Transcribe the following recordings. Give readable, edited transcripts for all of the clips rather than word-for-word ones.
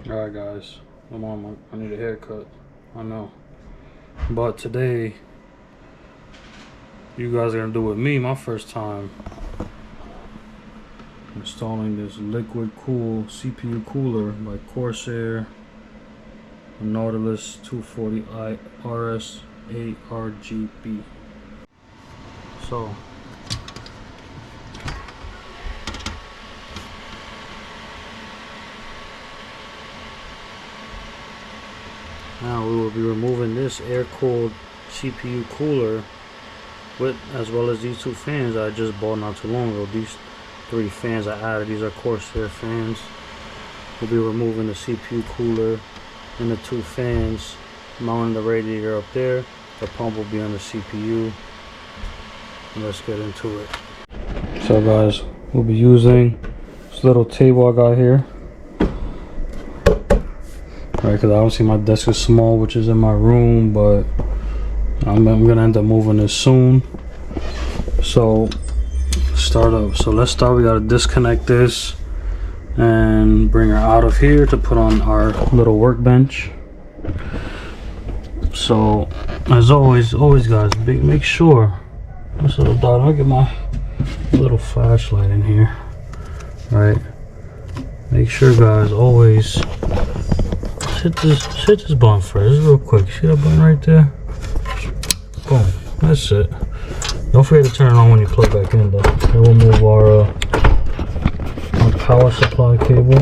Alright guys, I need a haircut. I know. But today, you guys are gonna do with me my first time installing this liquid cool CPU cooler by Corsair Nautilus 240i RS ARGB. So now we will be removing this air-cooled CPU cooler with, as well as these two fans I just bought not too long ago. These 3 fans I added, these are Corsair fans. We'll be removing the CPU cooler and the 2 fans, mounting the radiator up there. The pump will be on the CPU. And let's get into it. So guys, we'll be using this little table I got here. Right, because obviously my desk is small, which is in my room, but I'm gonna end up moving this soon. So start up. So let's start. We gotta disconnect this and bring her out of here to put on our little workbench. So as always guys, make sure this little dot. I'll get my little flashlight in here. All right. Make sure guys, always hit this button first, real quick. See that button right there? Boom. That's it. Don't forget to turn it on when you plug back in, though. Then we'll move our power supply cable.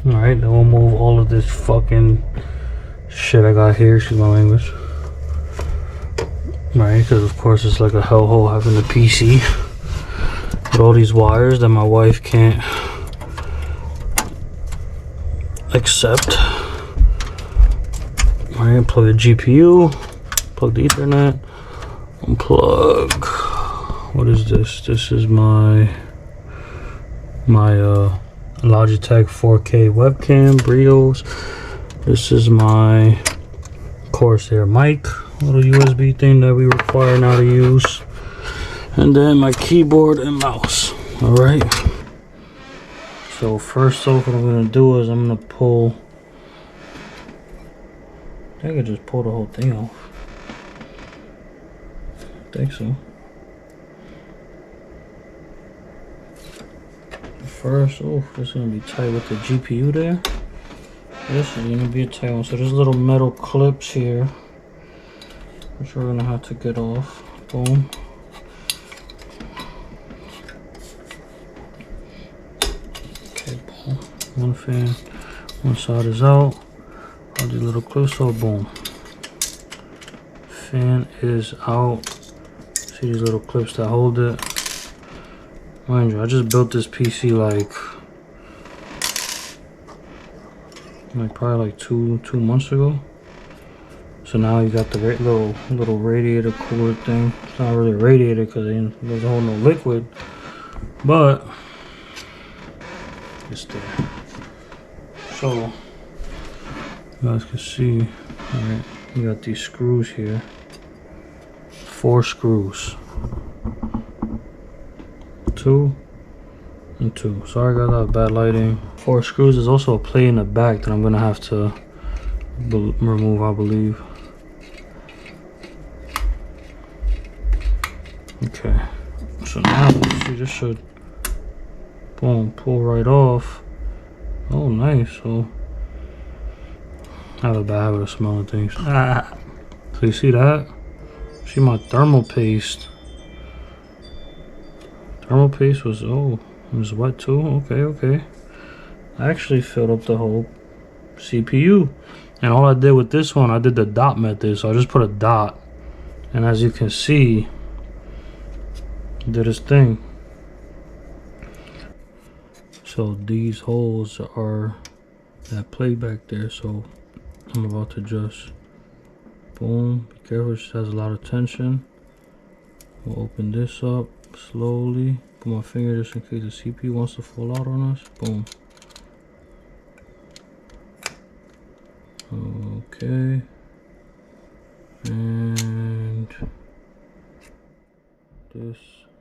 All right. Then we'll move all of this fucking shit I got here. Excuse my language. Right, because of course it's like a hellhole having a PC with all these wires that my wife can't accept. Alright, plug the GPU, plug the Ethernet, unplug. What is this? This is my Logitech 4K webcam, Brios. This is my Corsair mic, little USB thing that we require now to use. And then my keyboard and mouse. Alright. So first off, what I'm gonna do is I'm gonna pull. I think I just pulled the whole thing off. I think so. First, oh, this is gonna be tight with the GPU there. This is gonna be a tight one. So there's little metal clips here, which we're gonna have to get off. Boom. Okay, boom. One fan, one side is out. All these little clips, so boom. Fan is out. See these little clips that hold it. Mind you, I just built this PC like probably like two months ago. So now you got the little radiator cooler thing. It's not really a radiator because there's a whole no liquid, but it's there. So you guys can see, all right, you got these screws here. 4 screws. 2 and 2. Sorry I got that bad lighting. 4 screws. There's also a plate in the back that I'm gonna have to remove, I believe. Okay. So now let's see, this should boom pull right off. Oh nice. So I have a bad habit of smelling things. So you see that? See my thermal paste. Thermal paste was, oh, it was wet too. Okay. I actually filled up the whole CPU. And all I did with this one, I did the dot method. So I just put a dot. And as you can see, it did its thing. So these holes are that plate back there. So I'm about to just, boom, be careful, it has a lot of tension. We'll open this up slowly. Put my finger just in case the CPU wants to fall out on us. Boom. Okay. And this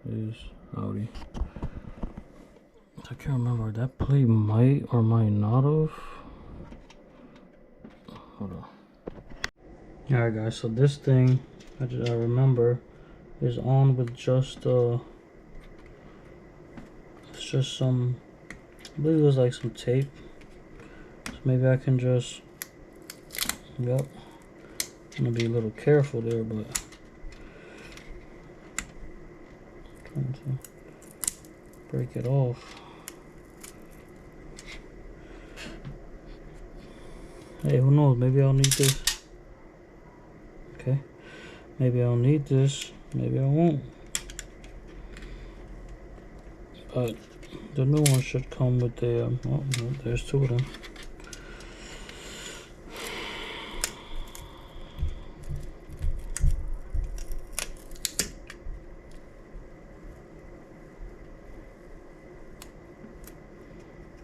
is howdy. I can't remember, that plate might or might not have. Hold on. Alright guys, so this thing I remember is on with just it's just some, I believe it was like some tape. So maybe I can just, yep, I'm gonna be a little careful there, but trying to break it off. Hey, who knows, maybe I'll need this. Okay, maybe I'll need this, maybe I won't. But the new one should come with the, oh, no, there's two of them.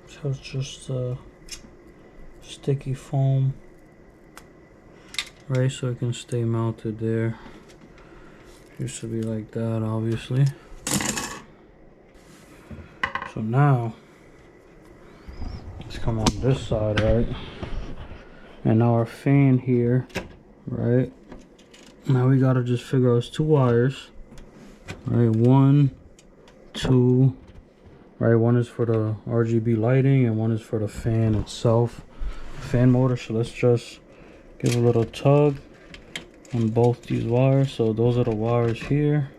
So it's just sticky foam, right, so it can stay mounted there. Used to be like that, obviously. So now let's come on this side, right? And now our fan here, right? Now we gotta just figure out it's two wires, right? 1, 2, right? One is for the RGB lighting and one is for the fan itself, fan motor. So let's just give a little tug on both these wires. So those are the wires here.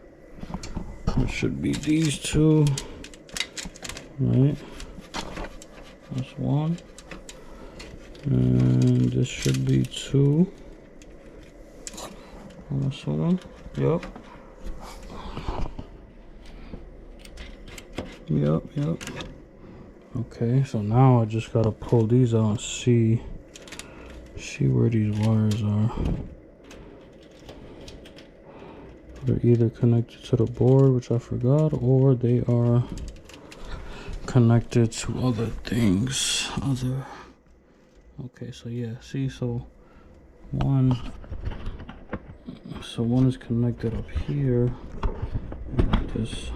It should be these two, right? That's one, and this should be 2 on this one. Yep. Yep. Okay, so now I just gotta pull these out and see where these wires are. They're either connected to the board, which I forgot, or they are connected to other things. Okay, so yeah, see, so one is connected up here, and this,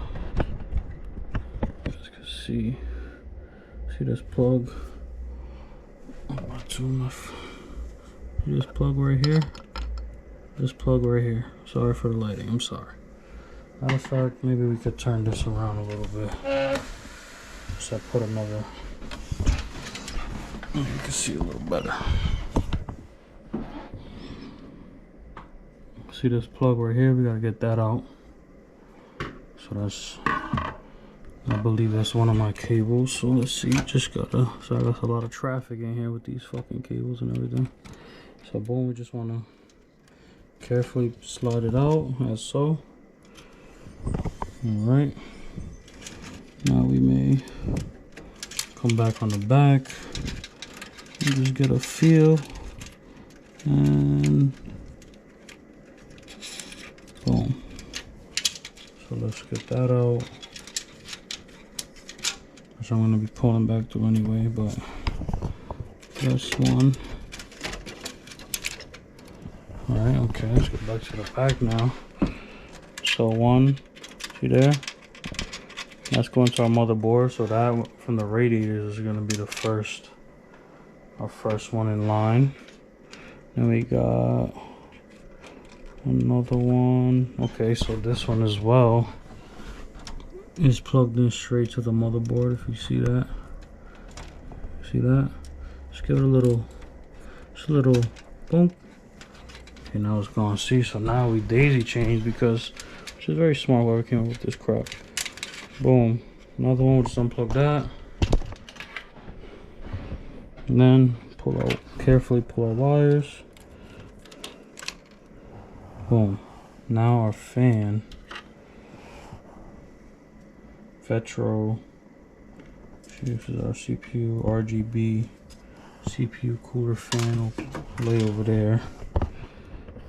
you guys can see this plug. Not too enough. See this plug right here, this plug right here. Sorry for the lighting, I'm sorry. Matter of fact, maybe we could turn this around a little bit. So I put another, you can see a little better. See this plug right here, we gotta get that out. So that's, I believe that's one of my cables. So let's see, so I got a lot of traffic in here with these fucking cables and everything. So boom, we just wanna carefully slide it out, as so. Alright. Now we may come back on the back and just get a feel, and boom. So let's get that out, which I'm going to be pulling back through anyway, but that's one. Alright, okay, let's get back to the back now. So one, see there? That's going to our motherboard, so that from the radiators is going to be the first, our first one in line. Then we got another one. Okay, so this one as well is plugged in straight to the motherboard. If you see that, just give it just a little boom. Okay, now it's gone. See, so now we daisy chained, because, which is very smart whoever came up with this crap. Boom, another one, we'll just unplug that, and then carefully pull our wires. Boom. Now our fan, Vetro, this is our CPU RGB CPU cooler fan, will lay over there.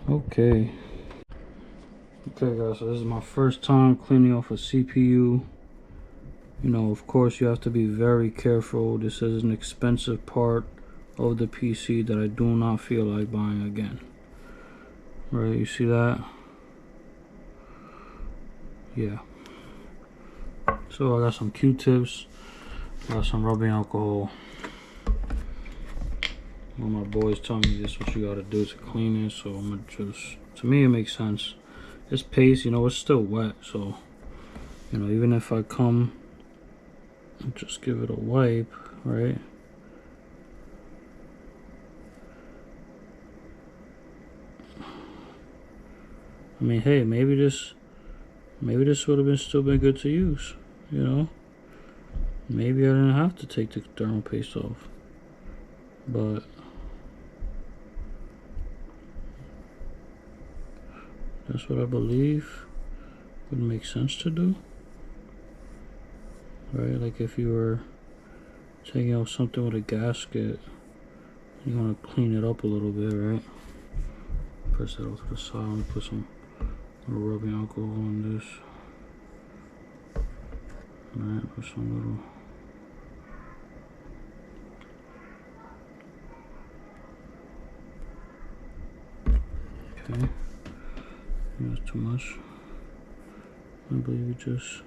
Okay guys, so this is my first time cleaning off a CPU. You know, of course you have to be very careful. This is an expensive part of the PC that I do not feel like buying again. Right, you see that? Yeah. So I got some Q-tips, got some rubbing alcohol. One of my boys tell me this is what you gotta do to clean it, so I'm gonna just, to me it makes sense. It's paste, you know, it's still wet, so, you know, even if I come and just give it a wipe, right? I mean, hey, maybe this would have been still been good to use, you know? Maybe I didn't have to take the thermal paste off, but that's what I believe would make sense to do, right? Like if you were taking out something with a gasket, you want to clean it up a little bit, right? Press that off to the side. I'm gonna put some rubbing alcohol on this. Alright, put some little. Okay, that's too much. I believe you just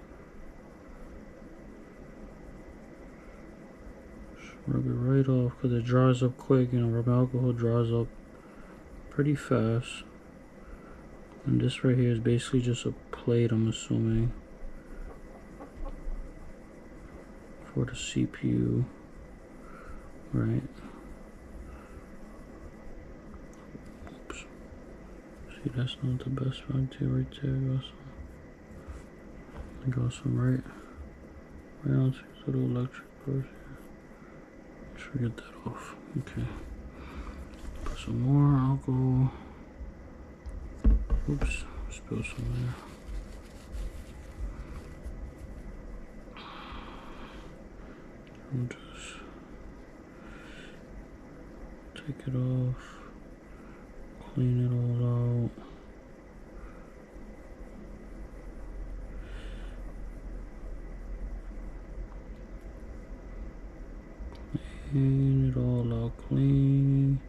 rub it right off because it dries up quick. You know, rubbing alcohol dries up pretty fast. And this right here is basically just a plate, I'm assuming, for the CPU, right? Oops. See, that's not the best back there, right there. Got some right onto this little electric cord here. Should get that off. Okay. Put some more alcohol. Oops, spilled some there. And just take it off, clean it all out. Clean it all out clean.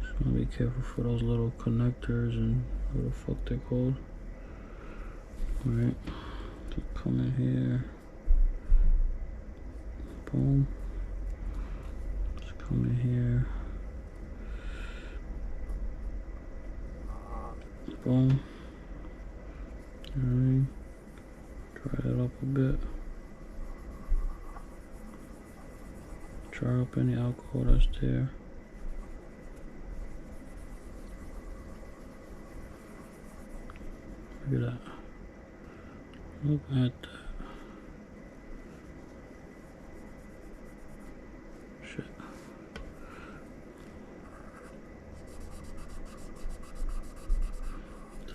Just gotta be careful for those little connectors and what the fuck they're called. Alright, so come in here. Boom. Just come in here. Boom. Alright. Dry it up a bit. Dry up any alcohol that's there. Look at that. Look at that. Shit.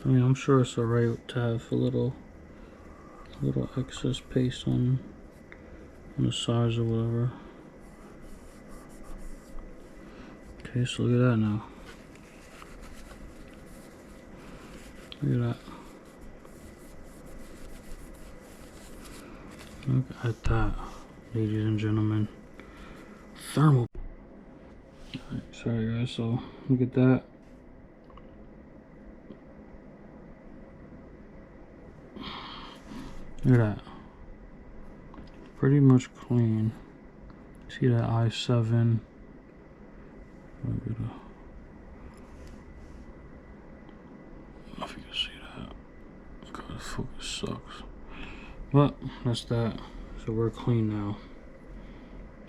I mean, I'm sure it's alright to have a little excess paste on the sides or whatever. Okay, so look at that now. Look at that. Look at that, ladies and gentlemen. Thermal. Alright, sorry guys, so look at that. Look at that. Pretty much clean. See that i7? I don't know if you can see that. God, the focus sucks. But that's that. So we're clean now.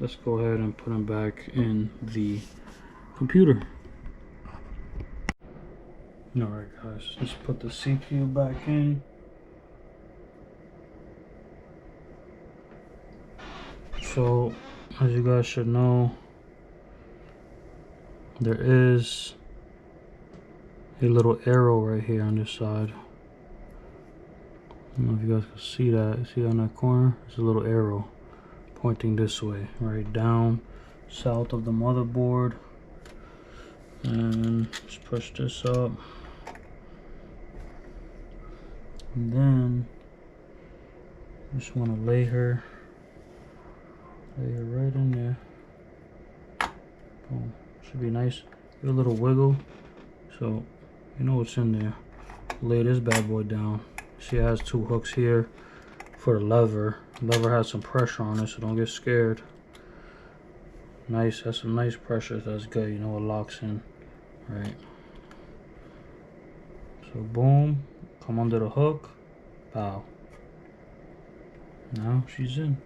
Let's go ahead and put them back in the computer. Alright guys, let's put the CPU back in. So, as you guys should know, there is a little arrow right here on this side. I don't know if you guys can see that. See on that corner? There's a little arrow pointing this way, right down south of the motherboard. And just push this up. And then just want to lay her right in there. Boom. Should be nice. Give it a little wiggle so you know what's in there. Lay this bad boy down. She has two hooks here for the lever. The lever has some pressure on it, so don't get scared. Nice, that's some nice pressure. That's good. You know, it locks in, right? So boom, come under the hook, pow. Now she's in.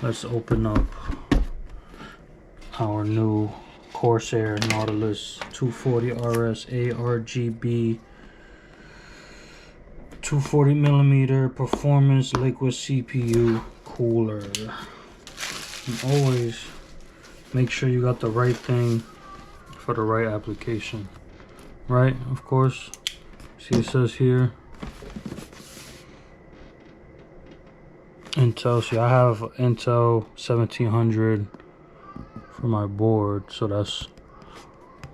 Let's open up our new Corsair Nautilus 240 RS ARGB 240mm performance liquid CPU cooler. And always make sure you got the right thing for the right application, right? Of course, see it says here Intel. See, I have Intel 1700 for my board, so that's,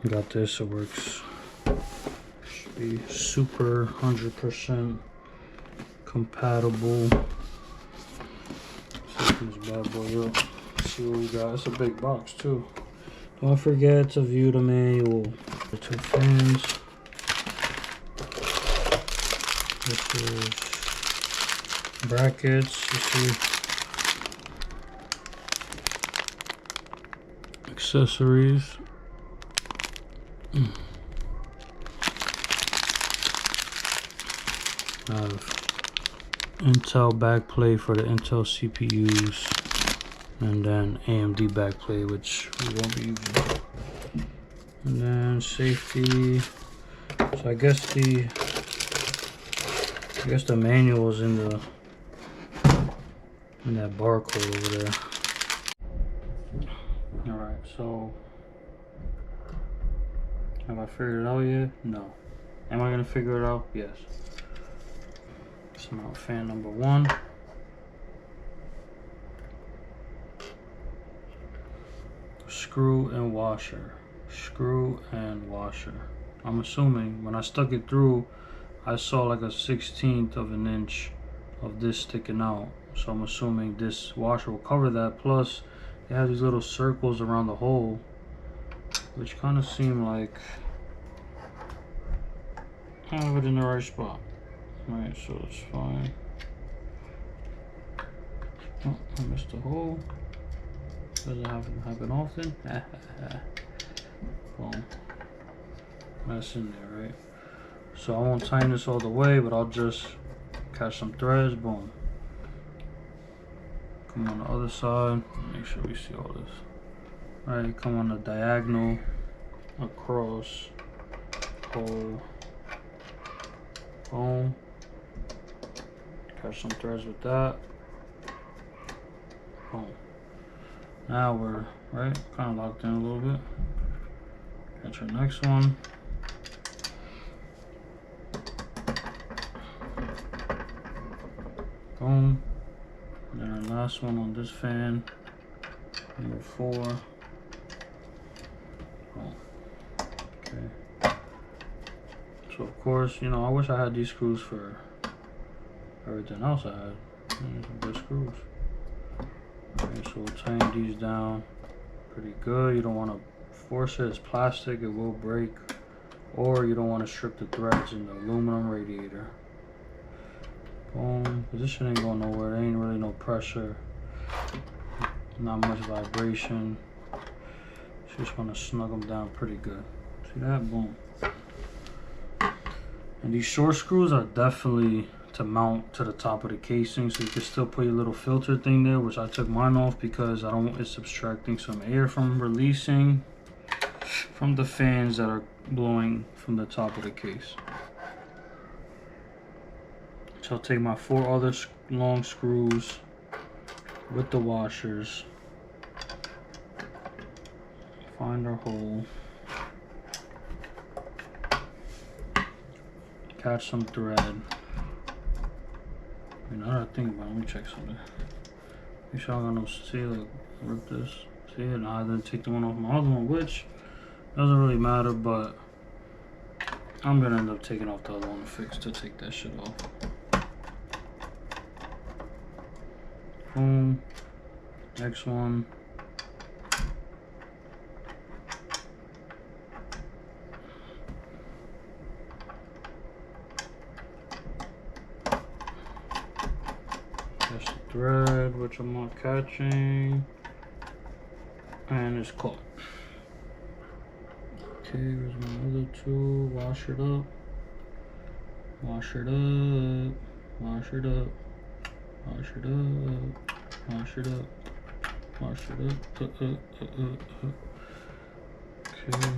got this. It works, should be super 100% compatible. Let's open this bad boy up. See what we got. It's a big box too. Don't forget to view the manual. The two fans. This is brackets. You see, accessories. Intel backplate for the Intel CPUs, and then AMD backplate, which we won't be using. And then safety. So I guess the manual is in that barcode over there. All right, so have I figured it out yet? No. Am I gonna figure it out? Yes. Mount fan number 1. Screw and washer. Screw and washer. I'm assuming when I stuck it through, I saw like a 1/16 of an inch of this sticking out. So I'm assuming this washer will cover that. Plus, it has these little circles around the hole, which kind of seem like I have it in the right spot. Right, so it's fine. Oh, I missed a hole. Doesn't happen often. Boom. That's in there, right? So I won't tighten this all the way, but I'll just catch some threads. Boom. Come on the other side. Make sure we see all this. All right, come on the diagonal across hole. Boom. Catch some threads with that. Boom. Now we're right, kind of locked in a little bit. Catch our next one. Boom. And then our last one on this fan, number 4. Boom. Okay. So of course, you know, I wish I had these screws for everything else I had. Some good screws. Okay, so we'll tighten these down pretty good. You don't want to force it. It's plastic, it will break. Or you don't want to strip the threads in the aluminum radiator. Boom. Position ain't going nowhere. There ain't really no pressure. Not much vibration. Just want to snug them down pretty good. See that? Boom. And these short screws are definitely to mount to the top of the casing, so you can still put your little filter thing there, which I took mine off because I don't want it subtracting some air from releasing from the fans that are blowing from the top of the case. So I'll take my 4 other long screws with the washers, find our hole, catch some thread. Now that I think about it, let me check something. Make sure I got no seal. Rip this. See it? Now I didn't take the one off my other one, which doesn't really matter, but I'm gonna end up taking off the other one to take that shit off. Boom. Next one. Catch the thread, which I'm not catching. and it's caught. Okay, here's my other two. Wash it up. Wash it up. Wash it up. Wash it up. Wash it up. Wash it up. Okay.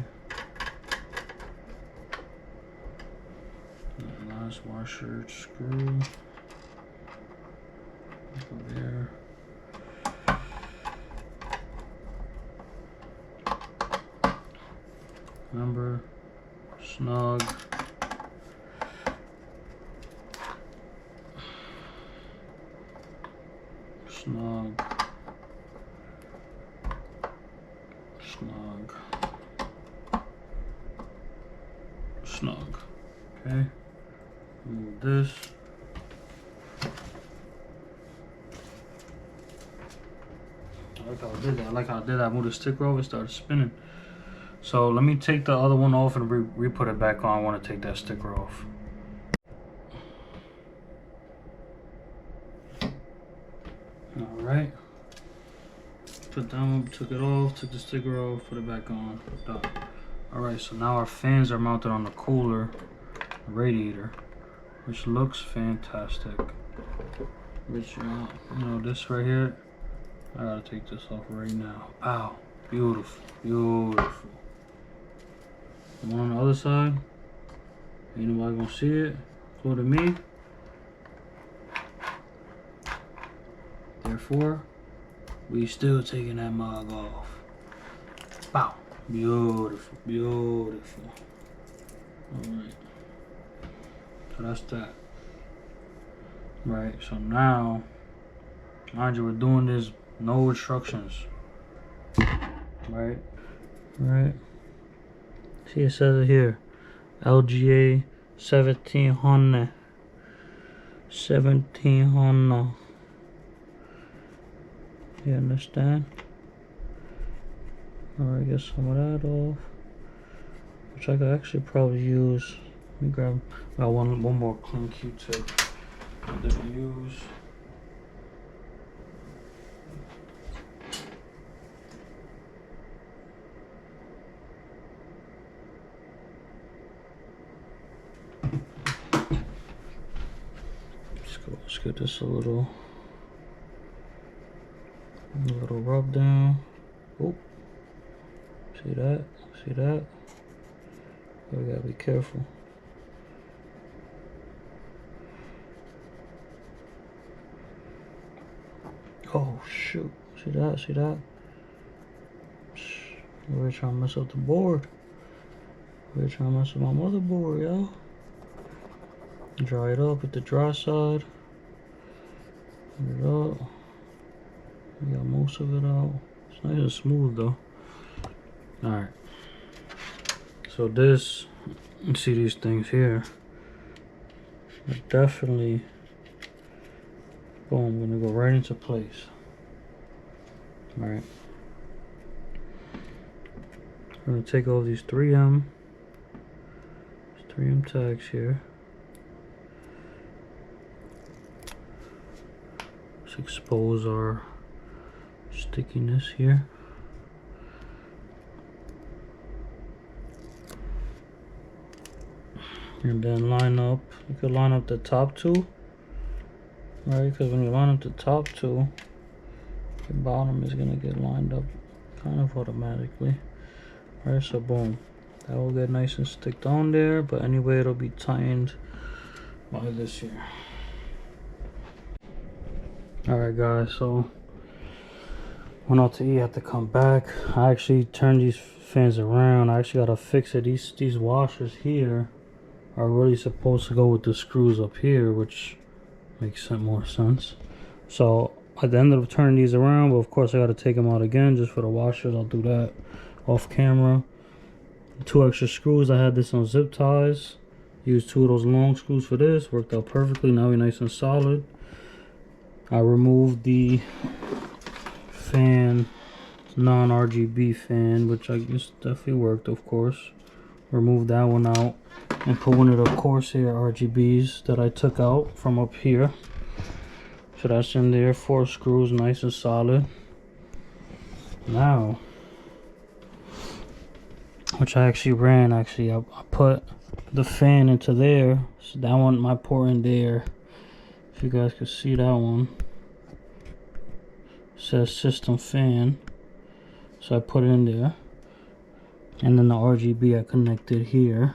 The last washer screw. Over there. Remember, snug. Snug. Snug. Snug. Okay. Remove this. I like how I did that. I like how I did that. I moved the sticker over and started spinning. So let me take the other one off and re-put it back on. I want to take that sticker off. Alright. Put that one, took it off, took the sticker off, put it back on. Done. Alright, so now our fans are mounted on the cooler radiator, which looks fantastic. Which, you know, this right here, I gotta take this off right now. Wow, beautiful, beautiful. The one on the other side, ain't nobody gonna see it, including me. Therefore, we still taking that mug off. Wow, beautiful, beautiful. Alright, so that's that. Right, so now, mind you, we're doing this, no instructions. Right, right. See, it says it here, LGA 1700. 1700. You understand? Alright, get some of that off. Which I could actually probably use. Let me grab one more clean Q-tip I didn't use. Let's get this a little rub down. Oh, see that? See that? We gotta be careful. Oh shoot! See that? See that? We're trying to mess up the board. We're trying to mess up my motherboard, yo. Dry it up with the dry side. Put it up. We got most of it out. It's nice and smooth though. Alright. So this, you see these things here. They're definitely, boom, gonna go right into place. Alright. We're gonna take all these 3M tags here. Let's expose our stickiness here. And then line up, you could line up the top two, right? Because when you line up the top two, the bottom is gonna get lined up kind of automatically. Alright, so boom, that will get nice and sticked on there, but anyway it'll be tightened by this here. Alright guys, so went out to eat, had to come back. I actually turned these fans around. I actually gotta fix it. These washers here are really supposed to go with the screws up here, which makes some more sense. So I ended up turning these around, but of course I gotta take them out again just for the washers. I'll do that off camera. 2 extra screws. I had this on zip ties. Used 2 of those long screws for this. Worked out perfectly. Now we're nice and solid. I removed the fan, non-RGB fan, which I guess definitely worked, of course. Removed that one out and put one of the Corsair RGBs that I took out from up here. So that's in there. 4 screws, nice and solid. Now which I actually ran. I put the fan into there, so that one, my port in there. If you guys can see that one, it says system fan, so I put it in there. And then the RGB I connected here.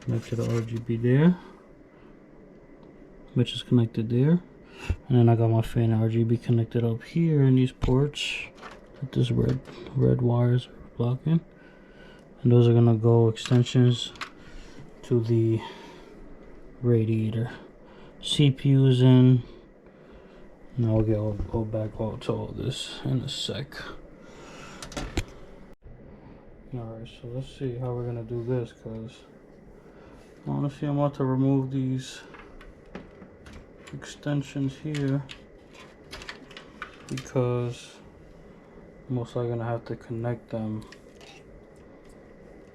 Connected the RGB there, which is connected there. And then I got my fan RGB connected up here in these ports that this red wires are blocking. And those are gonna go extensions to the radiator. CPU's in. Now I'll go back out to all this in a sec. Alright, so let's see how we're gonna do this, because honestly I'm about to remove these extensions here, because I'm most likely gonna have to connect them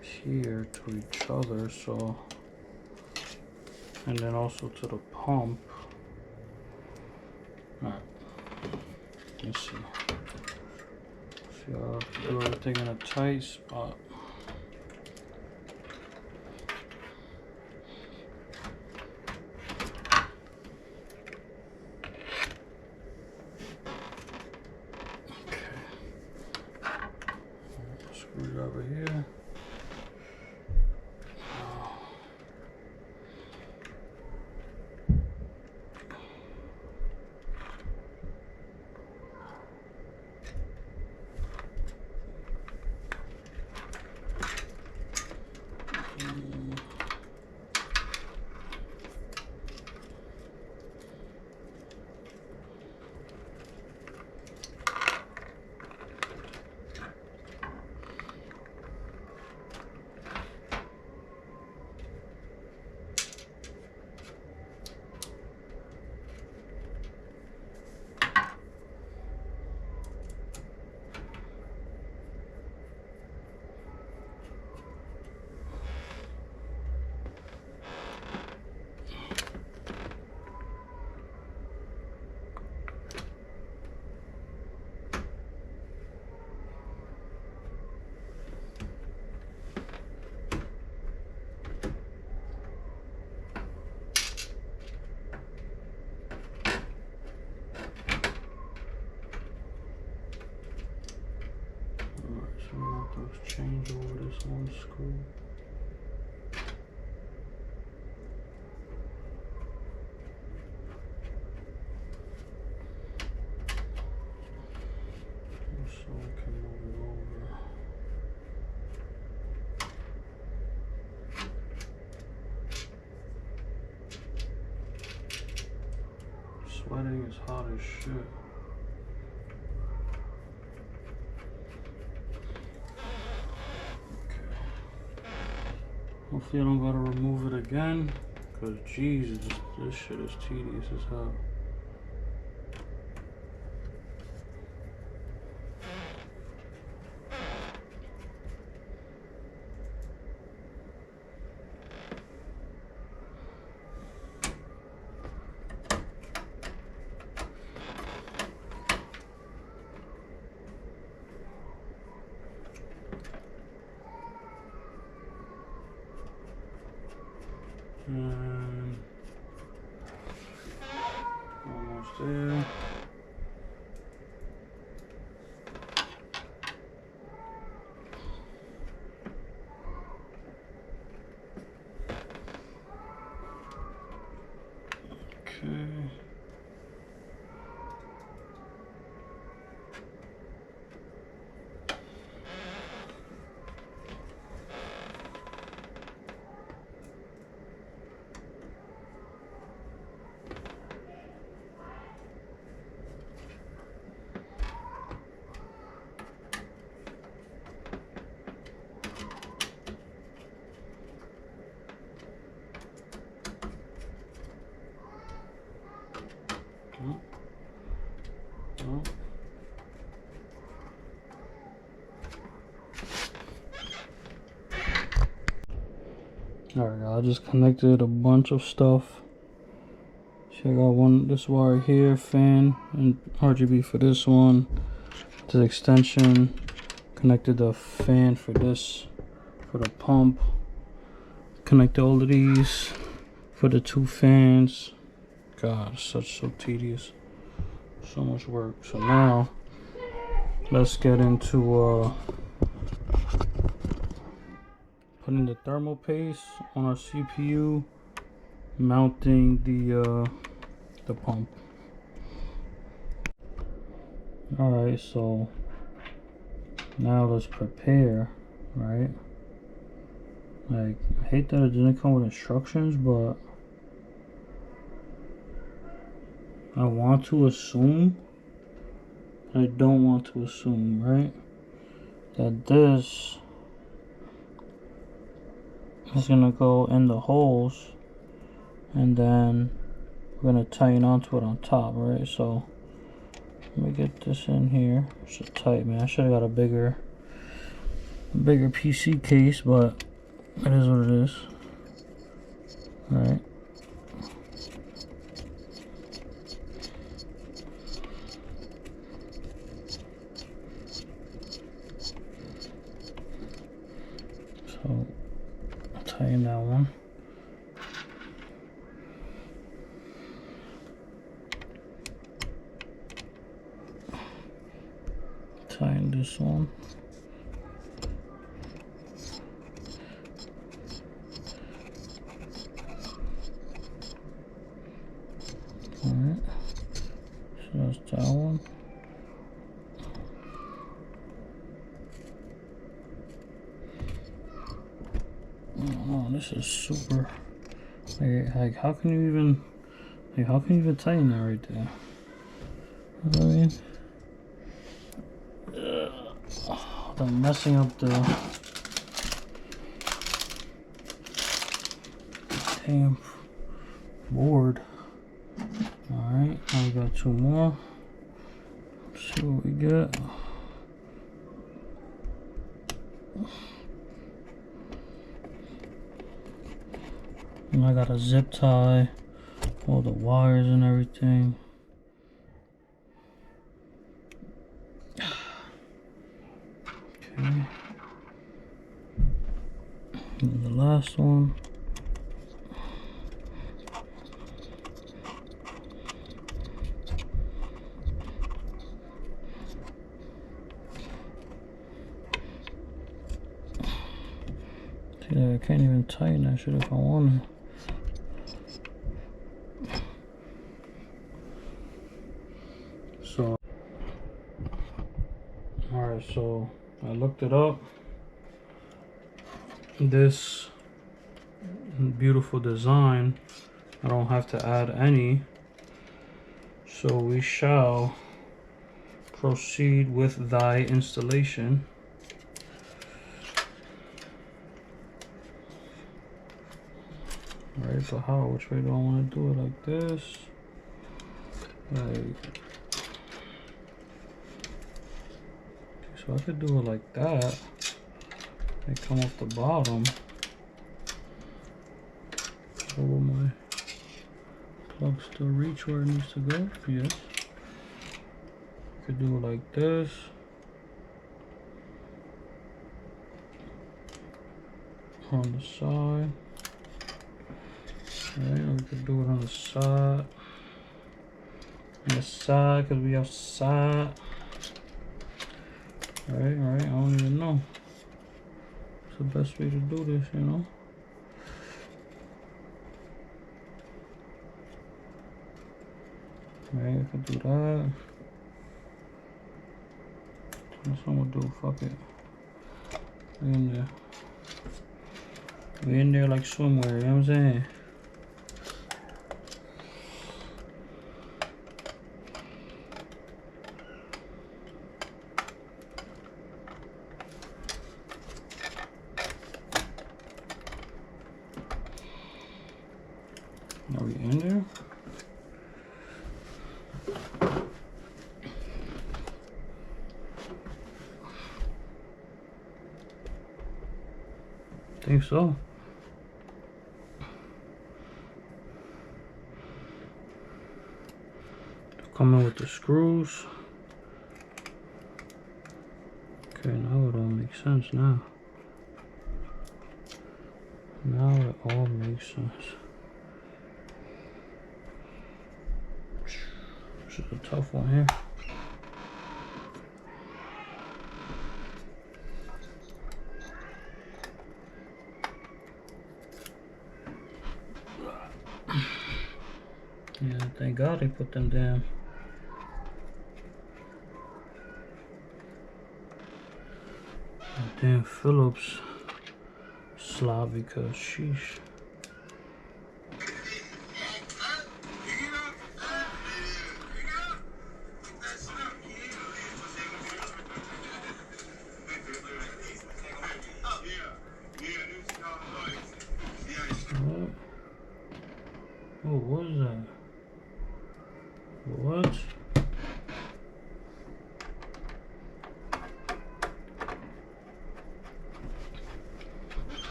here to each other, so, and then also to the pump. Alright, let's see. See, I'll do everything in a tight spot. Screwdriver here. Change over this one screw. So I can move it over. Sweating is hot as shit. Hopefully I don't gotta remove it again, because Jesus, this shit is tedious as hell. Almost there. Okay. Alright, I just connected a bunch of stuff. So I got this wire here, fan and RGB for this one. This extension Connected the fan for this, for the pump. Connected all of these for the 2 fans. God, so tedious. So much work. So now let's get into putting the thermal paste on our CPU, mounting the pump. Alright, so now let's prepare, right? Like, I hate that it didn't come with instructions, but I want to assume, I don't want to assume, right? That this is gonna go in the holes, and then we're gonna tighten onto it on top, right? So let me get this in here. It's so tight, man. I should have got a bigger PC case, but it is what it is. Alright. So tighten that one. Tighten this one. Alright, so that's that one. Oh, this is super. Like how can you even tighten that right there? You know what I mean? I'm messing up the damn board. Alright, now we got 2 more. Let's see what we get. And I got a zip tie, all the wires and everything. Okay. And the last one. See, I can't even tighten that shit if I want to. So, alright, so I looked it up. This beautiful design, I don't have to add any. So we shall proceed with thy installation. Alright, but how? Which way do I want to do it? Like this? Like, so I could do it like that. They come off the bottom. So will my plug still reach where it needs to go? Yes. Could do it like this. On the side. Alright, we could do it on the side. On the side, because we have side. Alright, I don't even know. What's the best way to do this, you know? Alright, I could do that. That's what I'm gonna do, fuck it. We in there. We in there like swimwear, you know what I'm saying? Are we in there? I think so. Come in with the screws. Okay, now it all makes sense now. Now it all makes sense. This is a tough one here. Yeah, thank God they put them damn Phillips slot, because sheesh. Oh, what is that? What?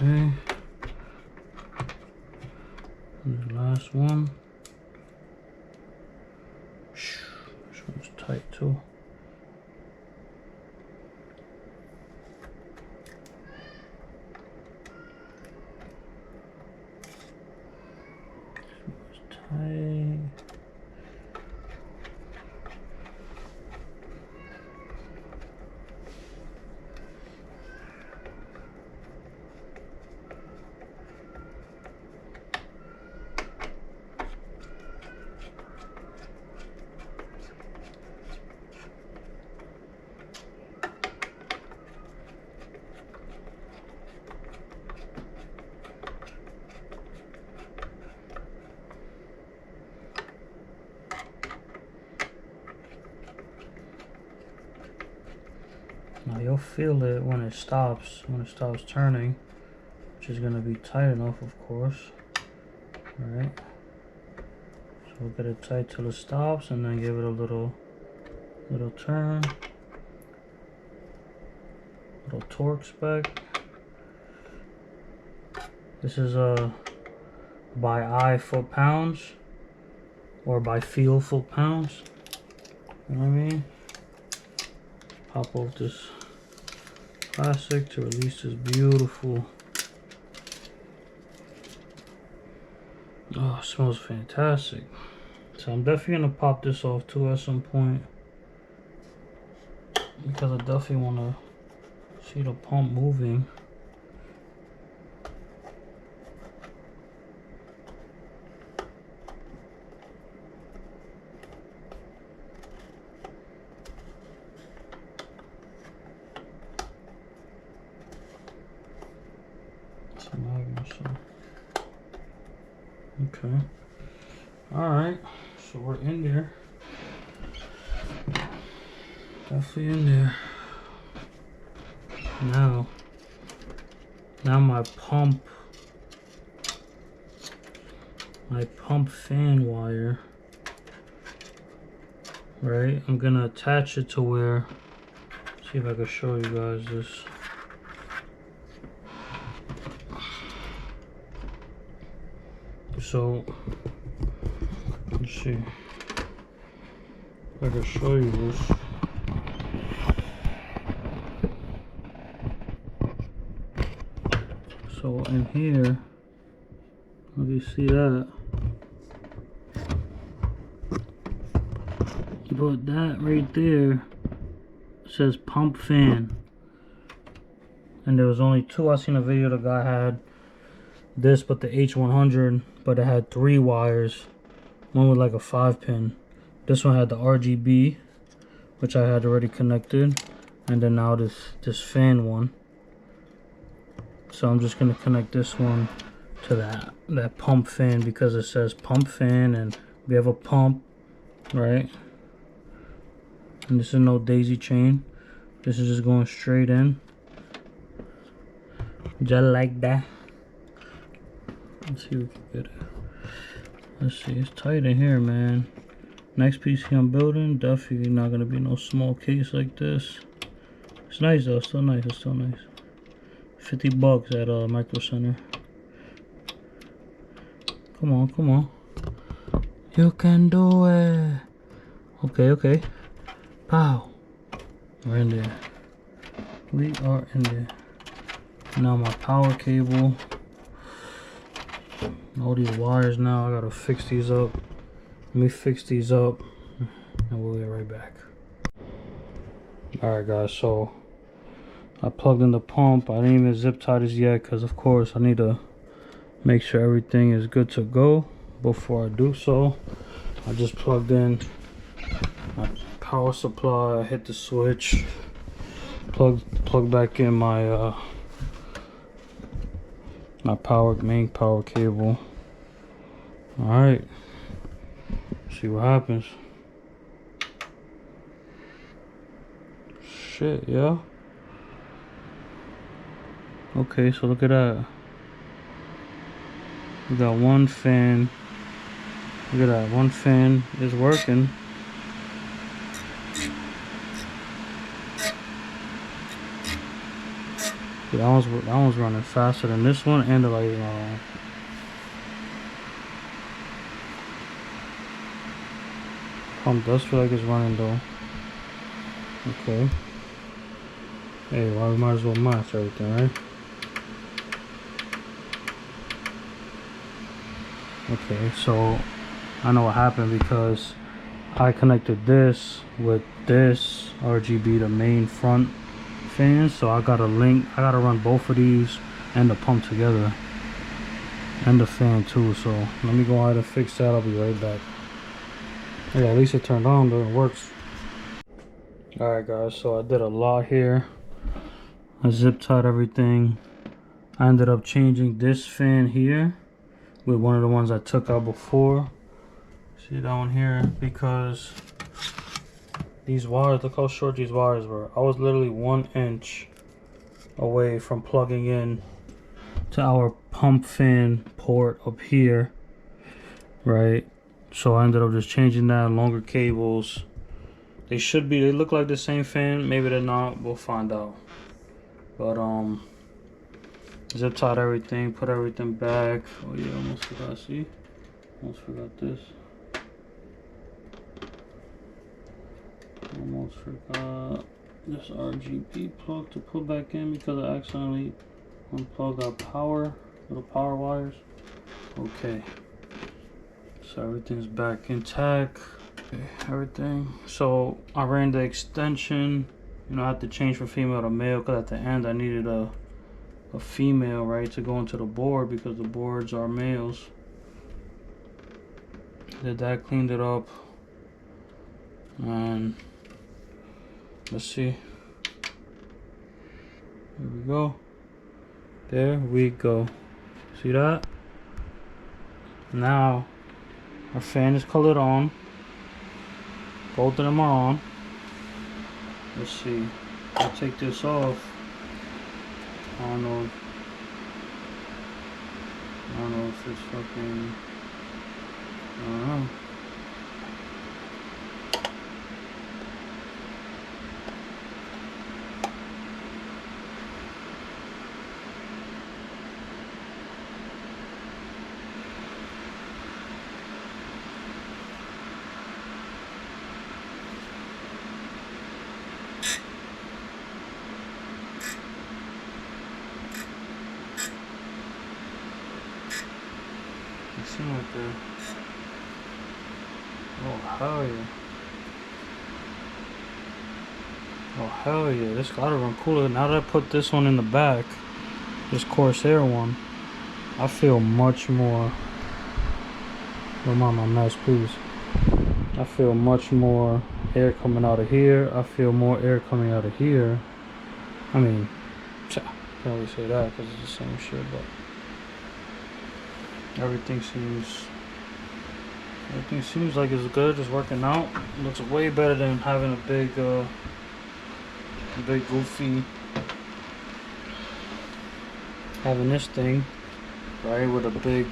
Okay. And the last one. This one's tight too. Tight. Now you'll feel it when it stops turning, which is going to be tight enough, of course. Alright, so we'll get it tight till it stops, and then give it a little turn, little torque spec. This is by eye foot-pounds, or by feel foot-pounds. You know what I mean? Pop off this plastic to release this beautiful. Oh, it smells fantastic. So I'm definitely gonna pop this off too at some point, because I definitely wanna see the pump moving. Okay. Alright. So we're in there. Definitely in there. Now my pump fan wire, right? I'm gonna attach it to where, see if I can show you guys this. So let's see if I can show you this. So in here, if you see that, but that right there says pump fan, and there was only two. I seen a video the guy had this, but the H100, but it had 3 wires, one with like a 5-pin. This one had the RGB, which I had already connected, and then now this fan one. So I'm just gonna connect this one to that pump fan, because it says pump fan and we have a pump, right? And this is no daisy chain. This is just going straight in, just like that. Let's see if we can get it. Let's see, it's tight in here, man. Next PC I'm building, definitely not gonna be no small case like this. It's nice though, still nice, it's still nice. 50 bucks at Micro Center. Come on, come on. You can do it. Okay, okay. Pow. We're in there. We are in there. Now my power cable. All these wires now, I gotta fix these up. Let me fix these up and we'll be right back. Alright guys, so I plugged in the pump. I didn't even zip tie this yet because of course I need to make sure everything is good to go before I do so. I just plugged in my power supply. I hit the switch. Plug back in my my main power cable. Alright, see what happens. Shit, yeah. Okay, so look at that. We got one fan. Look at that, one fan is working. That one's running faster than this one, and the light is not on. Pump does feel like it's running though. Okay. Hey, well, we might as well match everything, right? Okay, so I know what happened because I connected this with this RGB, the main front fan, so I gotta run both of these and the pump together and the fan too. So let me go ahead and fix that. I'll be right back. Yeah, at least it turned on though, it works. Alright guys, so I did a lot here. I zip tied everything. I ended up changing this fan here with one of the ones I took out before. See that one here? Because these wires, look how short these wires were. I was literally 1 inch away from plugging in to our pump fan port up here, right? So I ended up just changing that, longer cables. They look like the same fan, maybe they're not, we'll find out. But zip tied everything, put everything back. Oh yeah, almost forgot, see? Almost forgot this. Almost forgot this RGB plug to put back in because I accidentally unplugged our little power wires. Okay, so everything's back intact. Okay, everything. So I ran the extension. You know, I had to change from female to male because at the end I needed a female, right, to go into the board because the boards are males. Did that, cleaned it up, and let's see. There we go. There we go. See that? Now our fan is colored on. Both of them are on. Let's see. I'll take this off. I don't know if it's fucking, I don't know. Right there. Oh hell yeah. Oh hell yeah, this gotta run cooler. Now that I put this one in the back, this Corsair one, I feel much more, don't mind my mess please. I feel much more air coming out of here. I feel more air coming out of here. I mean, I can't really say that because it's the same shit, but everything seems like it's good, it's working out. It looks way better than having a big goofy, having this thing, right, with a big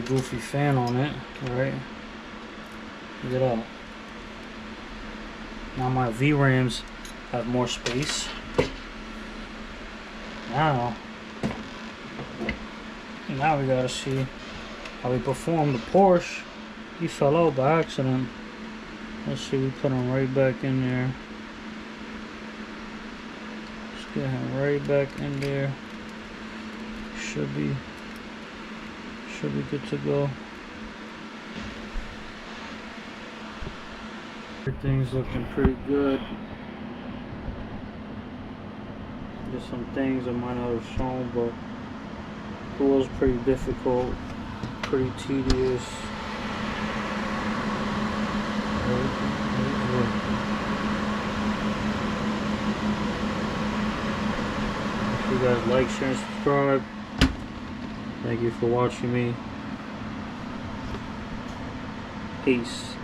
goofy fan on it, right? Look at that. Now my VRAMs have more space. Now we gotta see how we perform. The Porsche, he fell out by accident. Let's see, we put him right back in there. Get him right back in there. Should be good to go. Everything's looking pretty good. There's some things I might not have shown, but it was pretty difficult, pretty tedious. If you guys like, share, and subscribe. Thank you for watching me. Peace.